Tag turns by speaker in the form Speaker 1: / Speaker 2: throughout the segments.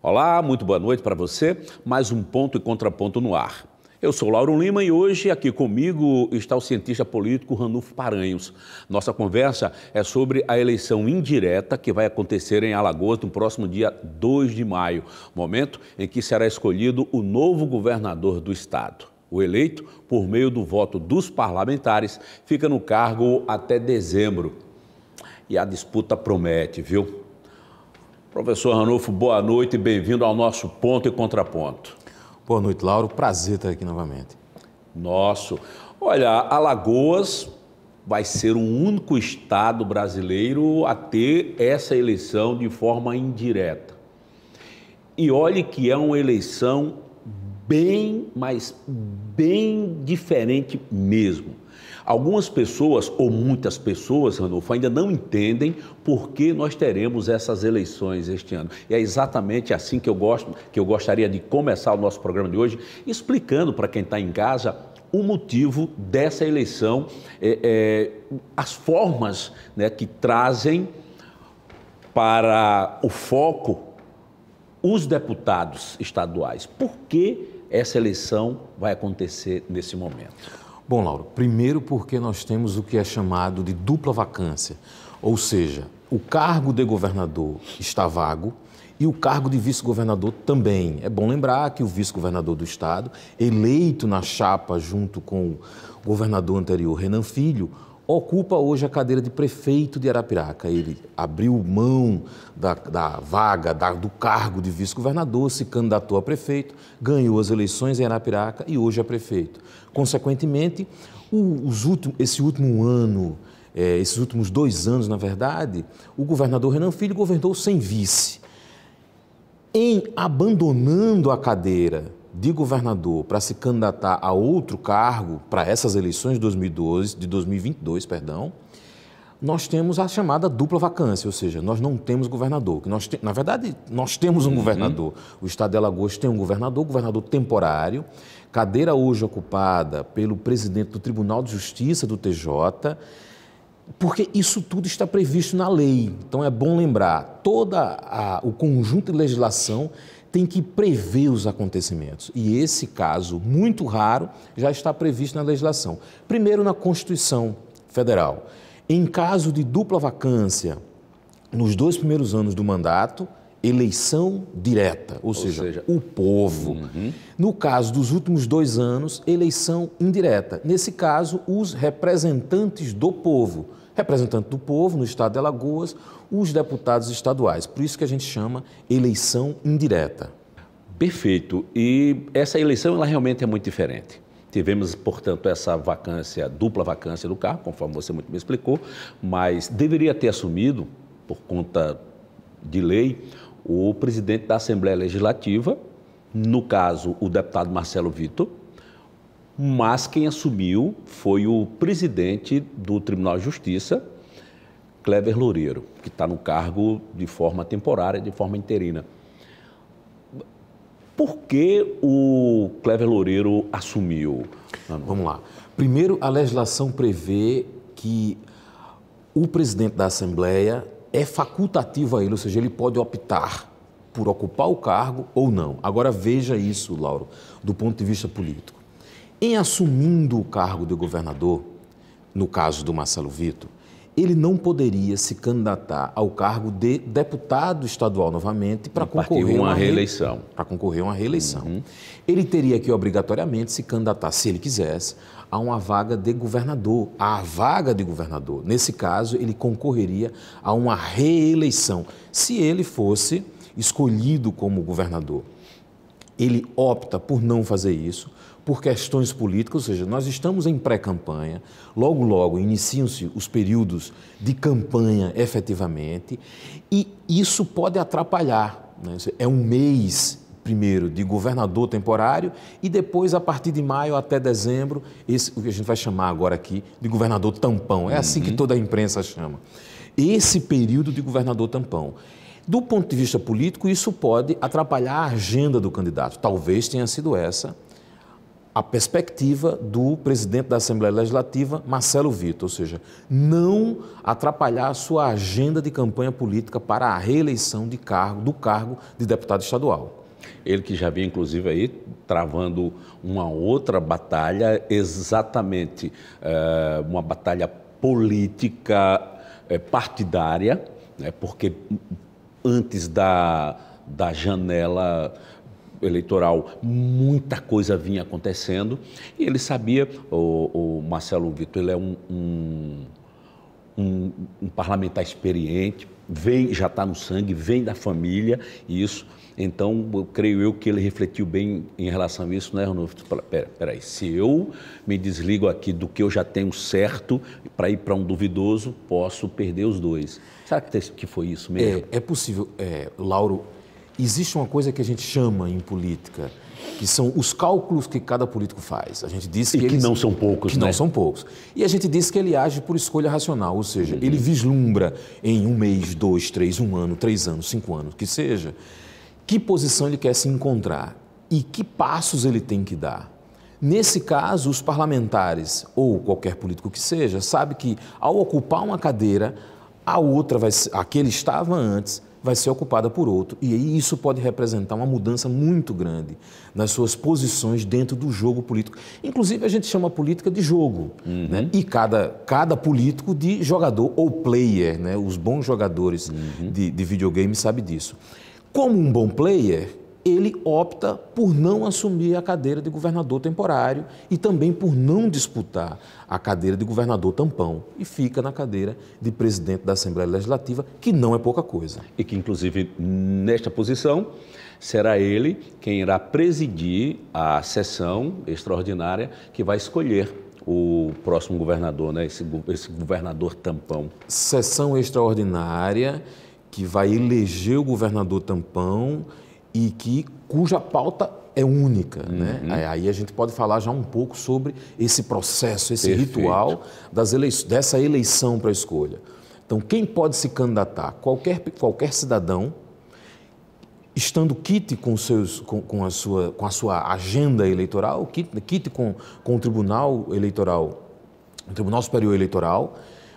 Speaker 1: Olá, muito boa noite para você. Mais um Ponto e Contraponto no ar. Eu sou Lauro Lima e hoje aqui comigo está o cientista político Ranulfo Paranhos. Nossa conversa é sobre a eleição indireta que vai acontecer em Alagoas no próximo dia 2 de maio, momento em que será escolhido o novo governador do estado. O eleito, por meio do voto dos parlamentares, fica no cargo até dezembro. E a disputa promete, viu? Professor Ranulfo, boa noite e bem-vindo ao nosso Ponto e Contraponto.
Speaker 2: Boa noite, Lauro. Prazer estar aqui novamente.
Speaker 1: Nosso. Olha, Alagoas vai ser o único estado brasileiro a ter essa eleição de forma indireta. E olhe que é uma eleição bem diferente mesmo. Algumas pessoas, ou muitas pessoas, Ranulfo, ainda não entendem por que nós teremos essas eleições este ano. E é exatamente assim que eu gostaria de começar o nosso programa de hoje, explicando para quem está em casa o motivo dessa eleição, as formas, né, que trazem para o foco os deputados estaduais. Por que essa eleição vai acontecer nesse momento?
Speaker 2: Bom, Lauro, primeiro porque nós temos o que é chamado de dupla vacância, ou seja, o cargo de governador está vago e o cargo de vice-governador também. É bom lembrar que o vice-governador do estado, eleito na chapa junto com o governador anterior, Renan Filho, ocupa hoje a cadeira de prefeito de Arapiraca. Ele abriu mão da vaga, do cargo de vice-governador, se candidatou a prefeito, ganhou as eleições em Arapiraca e hoje é prefeito. Consequentemente, esses últimos 2 anos, na verdade, o governador Renan Filho governou sem vice. Em abandonando a cadeira de governador para se candidatar a outro cargo para essas eleições de 2022, nós temos a chamada dupla vacância, ou seja, nós não temos governador. Na verdade, nós temos um governador. O estado de Alagoas tem um governador temporário, cadeira hoje ocupada pelo presidente do Tribunal de Justiça do TJ, porque isso tudo está previsto na lei. Então é bom lembrar, o conjunto de legislação tem que prever os acontecimentos. E esse caso, muito raro, já está previsto na legislação. Primeiro, na Constituição Federal. Em caso de dupla vacância, nos 2 primeiros anos do mandato, eleição direta, ou seja, o povo. No caso dos últimos 2 anos, eleição indireta. Nesse caso, os representantes do povo. Representante do povo, no estado de Alagoas, os deputados estaduais. Por isso que a gente chama eleição indireta.
Speaker 1: Perfeito. E essa eleição, ela realmente é muito diferente. Tivemos, portanto, essa dupla vacância do cargo, conforme você muito bem explicou, mas deveria ter assumido, por conta de lei, o presidente da Assembleia Legislativa, no caso, o deputado Marcelo Vitor, mas quem assumiu foi o presidente do Tribunal de Justiça, Clever Loureiro, que está no cargo de forma temporária, de forma interina. Por que o Clever Loureiro assumiu?
Speaker 2: Vamos lá. Primeiro, a legislação prevê que o presidente da Assembleia é facultativo a ele, ou seja, ele pode optar por ocupar o cargo ou não. Agora veja isso, Lauro, do ponto de vista político. Em assumindo o cargo de governador, no caso do Marcelo Vitor, ele não poderia se candidatar ao cargo de deputado estadual novamente para concorrer a uma reeleição. Ele teria que obrigatoriamente se candidatar, se ele quisesse, a uma vaga de governador, Nesse caso, ele concorreria a uma reeleição, se ele fosse escolhido como governador. Ele opta por não fazer isso, por questões políticas, ou seja, nós estamos em pré-campanha, logo iniciam-se os períodos de campanha efetivamente, e isso pode atrapalhar, né? É um mês, primeiro, de governador temporário, e depois, a partir de maio até dezembro, o que a gente vai chamar agora aqui de governador tampão, é assim que toda a imprensa chama. Esse período de governador tampão. Do ponto de vista político, isso pode atrapalhar a agenda do candidato, talvez tenha sido essa a perspectiva do presidente da Assembleia Legislativa, Marcelo Vitor, ou seja, não atrapalhar a sua agenda de campanha política para a reeleição do cargo de deputado estadual.
Speaker 1: Ele que já vinha, inclusive, aí travando uma outra batalha, exatamente uma batalha política partidária, né, porque antes da janela eleitoral, muita coisa vinha acontecendo e ele sabia, o Marcelo Vitor, ele é um parlamentar experiente, já está no sangue, vem da família, isso. Então, creio eu que ele refletiu bem em relação a isso, né, Ranulfo? Peraí, se eu me desligo aqui do que eu já tenho certo para ir para um duvidoso, posso perder os dois. Será que foi isso mesmo?
Speaker 2: É possível, Lauro. Existe uma coisa que a gente chama em política, que são os cálculos que cada político faz. A gente diz que
Speaker 1: não são poucos,
Speaker 2: né?
Speaker 1: Não
Speaker 2: são poucos. E a gente diz que ele age por escolha racional, ou seja, ele vislumbra em 1 mês, 2, 3, 1 ano, 3 anos, 5 anos, que seja, que posição ele quer se encontrar e que passos ele tem que dar. Nesse caso, os parlamentares, ou qualquer político que seja, sabe que ao ocupar uma cadeira, a outra, a que ele estava antes, vai ser ocupada por outro. E aí isso pode representar uma mudança muito grande nas suas posições dentro do jogo político. Inclusive, a gente chama a política de jogo, né? E cada político de jogador ou player, né? Os bons jogadores de videogame sabem disso. Como um bom player, ele opta por não assumir a cadeira de governador temporário e também por não disputar a cadeira de governador tampão e fica na cadeira de presidente da Assembleia Legislativa, que não é pouca coisa.
Speaker 1: E que, inclusive, nesta posição, será ele quem irá presidir a sessão extraordinária que vai escolher o próximo governador, né? Esse governador tampão.
Speaker 2: Sessão extraordinária que vai eleger o governador tampão e cuja pauta é única, né? Aí a gente pode falar já um pouco sobre esse processo, esse ritual dessa eleição para a escolha. Então, quem pode se candidatar? Qualquer cidadão, estando quite com a sua agenda eleitoral, quite com o Tribunal Eleitoral, o Tribunal Superior Eleitoral,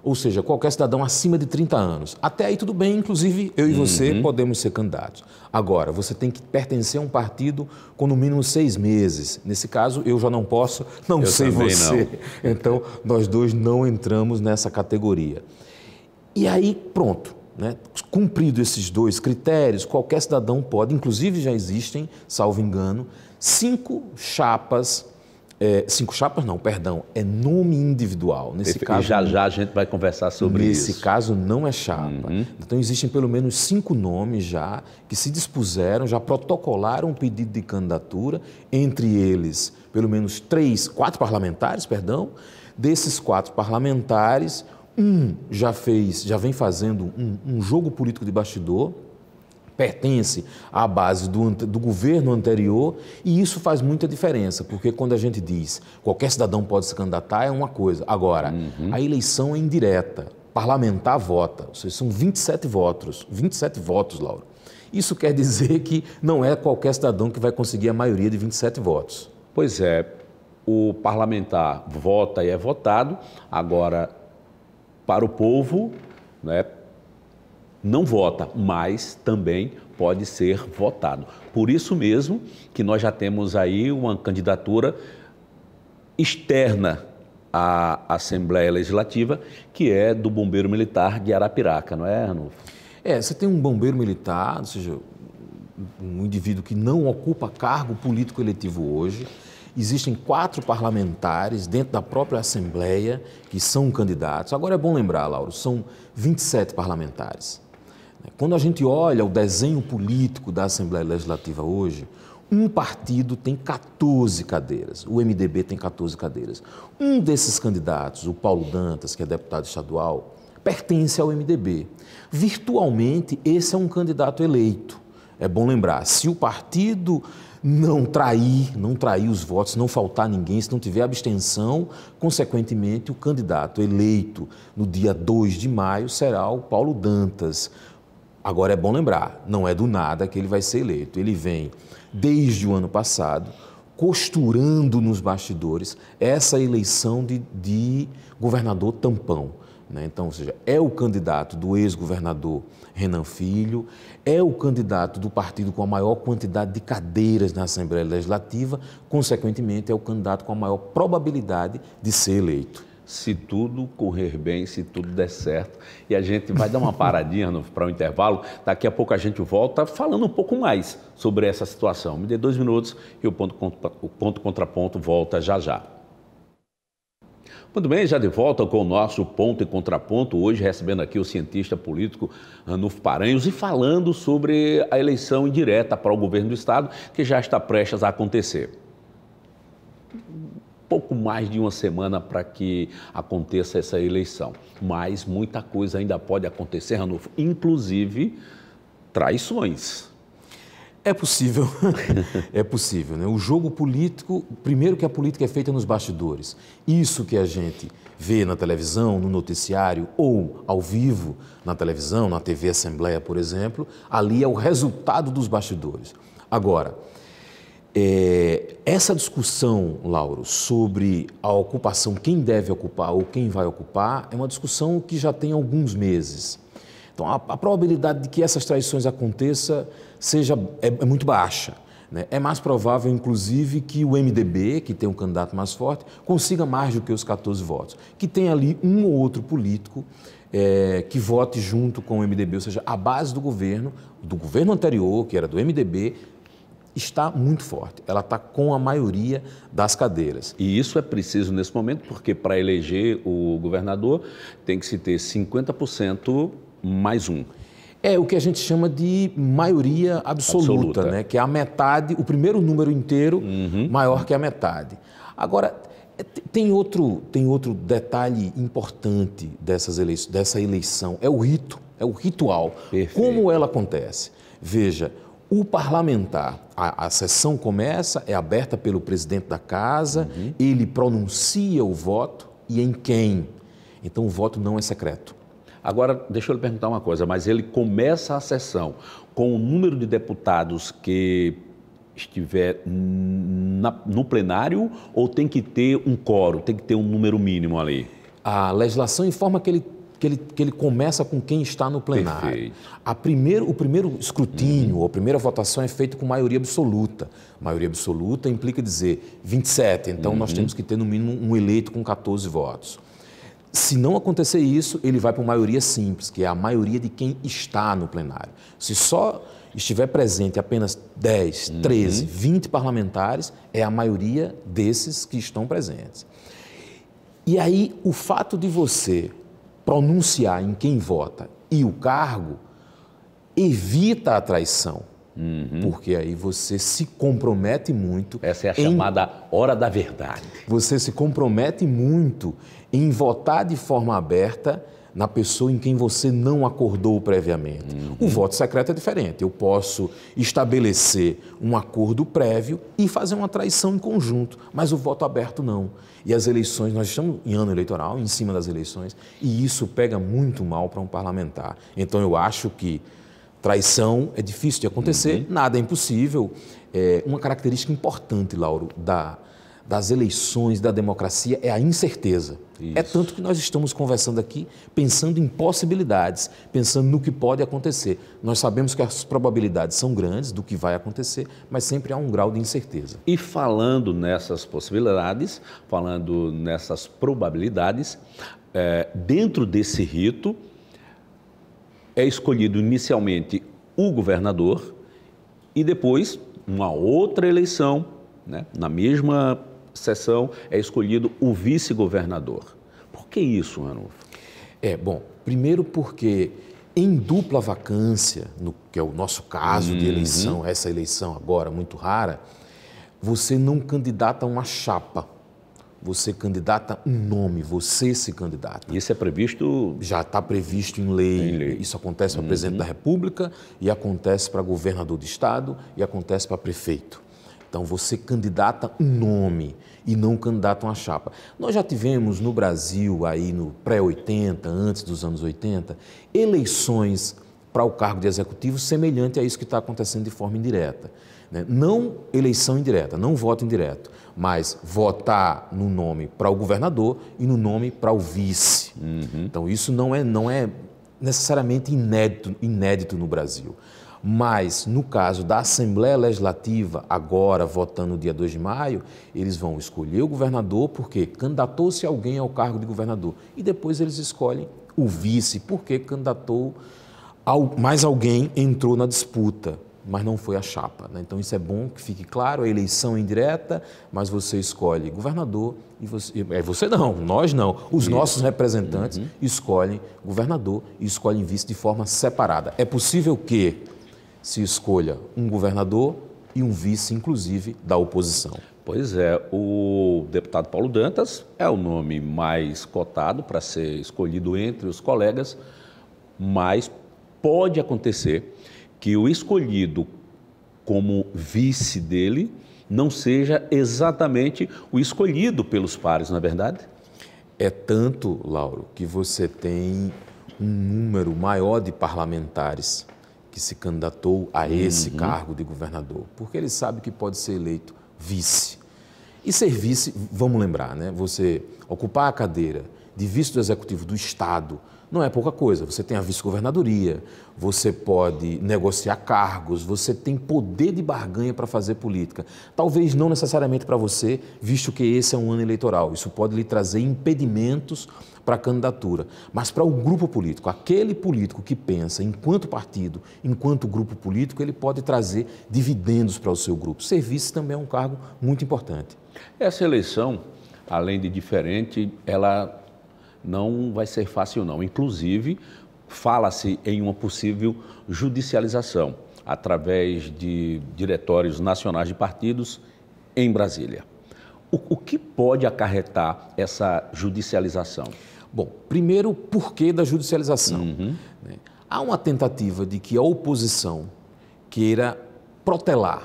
Speaker 2: ou seja, qualquer cidadão acima de 30 anos. Até aí tudo bem, inclusive eu e você podemos ser candidatos. Agora, você tem que pertencer a um partido com no mínimo 6 meses. Nesse caso, eu já não posso, não sei você. Não. Então, nós dois não entramos nessa categoria. E aí, pronto, né? Cumprido esses 2 critérios, qualquer cidadão pode, inclusive já existem, salvo engano, 5 chapas. 5 chapas não, perdão, é nome individual. Nesse caso,
Speaker 1: já a gente vai conversar sobre isso.
Speaker 2: Nesse caso não é chapa. Então existem pelo menos 5 nomes já que se dispuseram, já protocolaram um pedido de candidatura, entre eles pelo menos 4 parlamentares, perdão. Desses 4 parlamentares, já vem fazendo um jogo político de bastidor, pertence à base do governo anterior e isso faz muita diferença, porque quando a gente diz qualquer cidadão pode se candidatar é uma coisa. Agora, a eleição é indireta, parlamentar vota, ou seja, são 27 votos, Laura. Isso quer dizer que não é qualquer cidadão que vai conseguir a maioria de 27 votos.
Speaker 1: Pois é, o parlamentar vota e é votado, agora, para o povo, né, não vota, mas também pode ser votado. Por isso mesmo que nós já temos aí uma candidatura externa à Assembleia Legislativa, que é do Bombeiro Militar de Arapiraca, não é, Ranulfo?
Speaker 2: Você tem um bombeiro militar, ou seja, um indivíduo que não ocupa cargo político eletivo hoje. Existem 4 parlamentares dentro da própria Assembleia que são candidatos. Agora é bom lembrar, Lauro, são 27 parlamentares. Quando a gente olha o desenho político da Assembleia Legislativa hoje, um partido tem 14 cadeiras, o MDB tem 14 cadeiras. Um desses candidatos, o Paulo Dantas, que é deputado estadual, pertence ao MDB. Virtualmente, esse é um candidato eleito. É bom lembrar, se o partido não trair os votos, não faltar ninguém, se não tiver abstenção, consequentemente, o candidato eleito no dia 2 de maio será o Paulo Dantas. Agora é bom lembrar, não é do nada que ele vai ser eleito. Ele vem desde o ano passado costurando nos bastidores essa eleição de governador tampão, né? Então, ou seja, é o candidato do ex-governador Renan Filho, é o candidato do partido com a maior quantidade de cadeiras na Assembleia Legislativa, consequentemente, é o candidato com a maior probabilidade de ser eleito.
Speaker 1: Se tudo correr bem, se tudo der certo. E a gente vai dar uma paradinha para o intervalo. Daqui a pouco a gente volta falando um pouco mais sobre essa situação. Me dê 2 minutos e o ponto contraponto volta já já. Muito bem, já de volta com o nosso ponto e contraponto, hoje recebendo aqui o cientista político Ranulfo Paranhos e falando sobre a eleição indireta para o governo do estado, que já está prestes a acontecer. Pouco mais de uma semana para que aconteça essa eleição, mas muita coisa ainda pode acontecer, Ranulfo, inclusive traições.
Speaker 2: É possível, é possível, né? O jogo político, primeiro que a política é feita nos bastidores. Isso que a gente vê na televisão, no noticiário ou ao vivo na televisão, na TV Assembleia, por exemplo, ali é o resultado dos bastidores. Agora, essa discussão, Lauro, sobre a ocupação, quem deve ocupar ou quem vai ocupar, é uma discussão que já tem alguns meses. Então, a probabilidade de que essas traições aconteçam é muito baixa, né? É mais provável, inclusive, que o MDB, que tem um candidato mais forte, consiga mais do que os 14 votos. Que tem ali um ou outro político que vote junto com o MDB, ou seja, a base do governo anterior, que era do MDB, está muito forte. Ela está com a maioria das cadeiras.
Speaker 1: E isso é preciso nesse momento, porque para eleger o governador tem que se ter 50% mais um.
Speaker 2: É o que a gente chama de maioria absoluta, né? Que é a metade, o primeiro número inteiro maior que a metade. Agora, tem outro detalhe importante dessa eleição, é o ritual.
Speaker 1: Perfeito.
Speaker 2: Como ela acontece? Veja, o parlamentar, a sessão começa, é aberta pelo presidente da casa, ele pronuncia o voto e em quem? Então o voto não é secreto.
Speaker 1: Agora, deixa eu lhe perguntar uma coisa, mas ele começa a sessão com o número de deputados que estiver no plenário ou tem que ter um quórum, tem que ter um número mínimo ali?
Speaker 2: A legislação informa que ele começa com quem está no plenário.
Speaker 1: Perfeito.
Speaker 2: O primeiro escrutínio, a primeira votação é feita com maioria absoluta. Maioria absoluta implica dizer 27, então nós temos que ter no mínimo um eleito com 14 votos. Se não acontecer isso, ele vai para uma maioria simples, que é a maioria de quem está no plenário. Se só estiver presente apenas 10, 13, 20 parlamentares, é a maioria desses que estão presentes. E aí, o fato de você pronunciar em quem vota e o cargo evita a traição, porque aí você se compromete muito.
Speaker 1: Essa é a chamada hora da verdade.
Speaker 2: Você se compromete muito em votar de forma aberta na pessoa em quem você não acordou previamente. O voto secreto é diferente. Eu posso estabelecer um acordo prévio e fazer uma traição em conjunto, mas o voto aberto não. E as eleições, nós estamos em ano eleitoral, em cima das eleições, e isso pega muito mal para um parlamentar. Então eu acho que traição é difícil de acontecer, nada é impossível. Uma característica importante, Lauro, das eleições, da democracia, é a incerteza. Isso. É tanto que nós estamos conversando aqui pensando em possibilidades, pensando no que pode acontecer. Nós sabemos que as probabilidades são grandes do que vai acontecer, mas sempre há um grau de incerteza.
Speaker 1: E falando nessas possibilidades, falando nessas probabilidades, dentro desse rito, é escolhido inicialmente o governador e depois, uma outra eleição, né, na mesma sessão, é escolhido o vice-governador. Por que isso, Ranulfo?
Speaker 2: Bom, primeiro porque em dupla vacância, que é o nosso caso de eleição, essa eleição agora muito rara, você não candidata uma chapa. Você candidata um nome, você se candidata.
Speaker 1: Isso é previsto?
Speaker 2: Já está previsto em lei. Isso acontece para presidente da República e acontece para governador de estado e acontece para prefeito. Então você candidata um nome e não candidata uma chapa. Nós já tivemos no Brasil, aí no pré-80, antes dos anos 80, eleições para o cargo de executivo semelhante a isso que está acontecendo de forma indireta, né? Não eleição indireta, não voto indireto, mas votar no nome para o governador e no nome para o vice. Então, isso não é necessariamente inédito no Brasil. Mas, no caso da Assembleia Legislativa, agora, votando no dia 2 de maio, eles vão escolher o governador porque candidatou-se alguém ao cargo de governador. E depois eles escolhem o vice porque candidatou, mais alguém entrou na disputa, mas não foi a chapa, né? Então, isso é bom que fique claro, a eleição é indireta, mas você escolhe governador e você não, nós não. Os nossos representantes escolhem governador e escolhem vice de forma separada. É possível que se escolha um governador e um vice, inclusive, da oposição.
Speaker 1: Pois é, o deputado Paulo Dantas é o nome mais cotado para ser escolhido entre os colegas, mas pode acontecer que o escolhido como vice dele não seja exatamente o escolhido pelos pares, não é verdade?
Speaker 2: É tanto, Lauro, que você tem um número maior de parlamentares que se candidatou a esse cargo de governador, porque ele sabe que pode ser eleito vice. E ser vice, vamos lembrar, né? Você ocupar a cadeira de vice do Executivo do Estado não é pouca coisa. Você tem a vice-governadoria, você pode negociar cargos, você tem poder de barganha para fazer política. Talvez não necessariamente para você, visto que esse é um ano eleitoral. Isso pode lhe trazer impedimentos para a candidatura. Mas para o grupo político, aquele político que pensa enquanto partido, enquanto grupo político, ele pode trazer dividendos para o seu grupo. Ser vice também é um cargo muito importante.
Speaker 1: Essa eleição, além de diferente, ela não vai ser fácil não. Inclusive, fala-se em uma possível judicialização através de diretórios nacionais de partidos em Brasília. O que pode acarretar essa judicialização?
Speaker 2: Bom, primeiro, o porquê da judicialização. Né? Há uma tentativa de que a oposição queira protelar,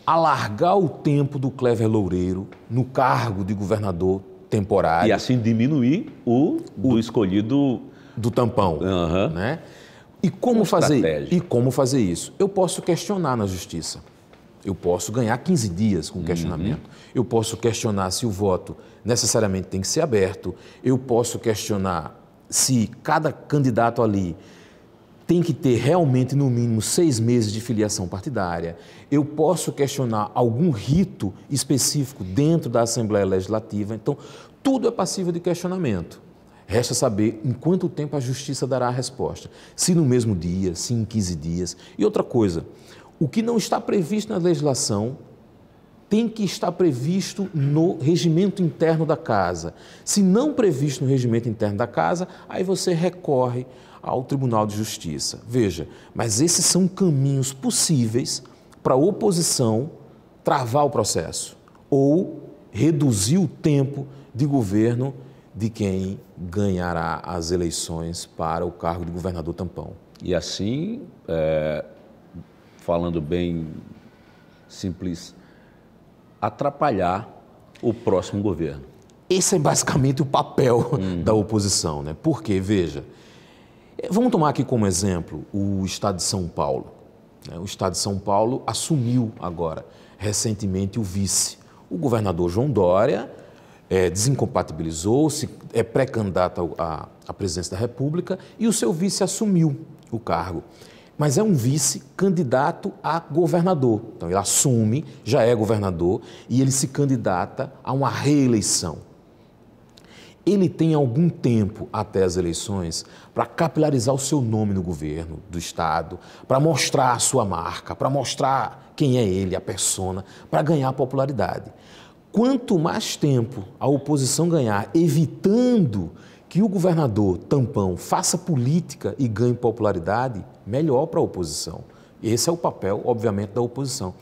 Speaker 2: alargar o tempo do Cléver Loureiro no cargo de governador temporário.
Speaker 1: E assim diminuir o escolhido
Speaker 2: do tampão. Né? E como fazer isso? Eu posso questionar na justiça. Eu posso ganhar 15 dias com questionamento. Eu posso questionar se o voto necessariamente tem que ser aberto. Eu posso questionar se cada candidato ali tem que ter realmente, no mínimo, 6 meses de filiação partidária. Eu posso questionar algum rito específico dentro da Assembleia Legislativa. Então, tudo é passível de questionamento. Resta saber em quanto tempo a Justiça dará a resposta. Se no mesmo dia, se em 15 dias. E outra coisa, o que não está previsto na legislação tem que estar previsto no regimento interno da Casa. Se não previsto no regimento interno da Casa, aí você recorre ao Tribunal de Justiça. Veja, mas esses são caminhos possíveis para a oposição travar o processo ou reduzir o tempo de governo de quem ganhará as eleições para o cargo de governador tampão.
Speaker 1: E assim, falando bem simples, atrapalhar o próximo governo.
Speaker 2: Esse é basicamente o papel da oposição, né? Porque, veja, vamos tomar aqui como exemplo o Estado de São Paulo. O Estado de São Paulo assumiu agora, recentemente, o vice. O governador João Dória desincompatibilizou-se, é pré-candidato à presidência da República e o seu vice assumiu o cargo. Mas é um vice-candidato a governador. Então, ele assume, já é governador e ele se candidata a uma reeleição. Ele tem algum tempo até as eleições para capilarizar o seu nome no governo do Estado, para mostrar a sua marca, para mostrar quem é ele, a persona, para ganhar popularidade. Quanto mais tempo a oposição ganhar evitando que o governador tampão faça política e ganhe popularidade, melhor para a oposição. Esse é o papel, obviamente, da oposição.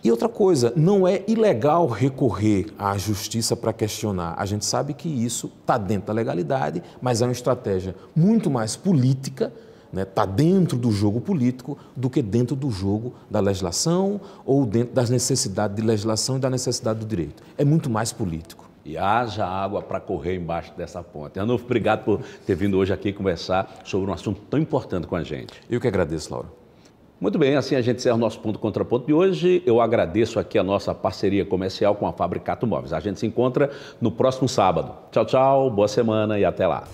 Speaker 2: E outra coisa, não é ilegal recorrer à justiça para questionar. A gente sabe que isso está dentro da legalidade, mas é uma estratégia muito mais política, né? Está dentro do jogo político do que dentro do jogo da legislação ou dentro das necessidades de legislação e da necessidade do direito. É muito mais político.
Speaker 1: e haja água para correr embaixo dessa ponte. Ranulfo, obrigado por ter vindo hoje aqui conversar sobre um assunto tão importante com a gente.
Speaker 2: Eu que agradeço, Lauro.
Speaker 1: Muito bem, assim a gente encerra o nosso ponto contra ponto de hoje. Eu agradeço aqui a nossa parceria comercial com a Fabricato Móveis. A gente se encontra no próximo sábado. Tchau, tchau, boa semana e até lá.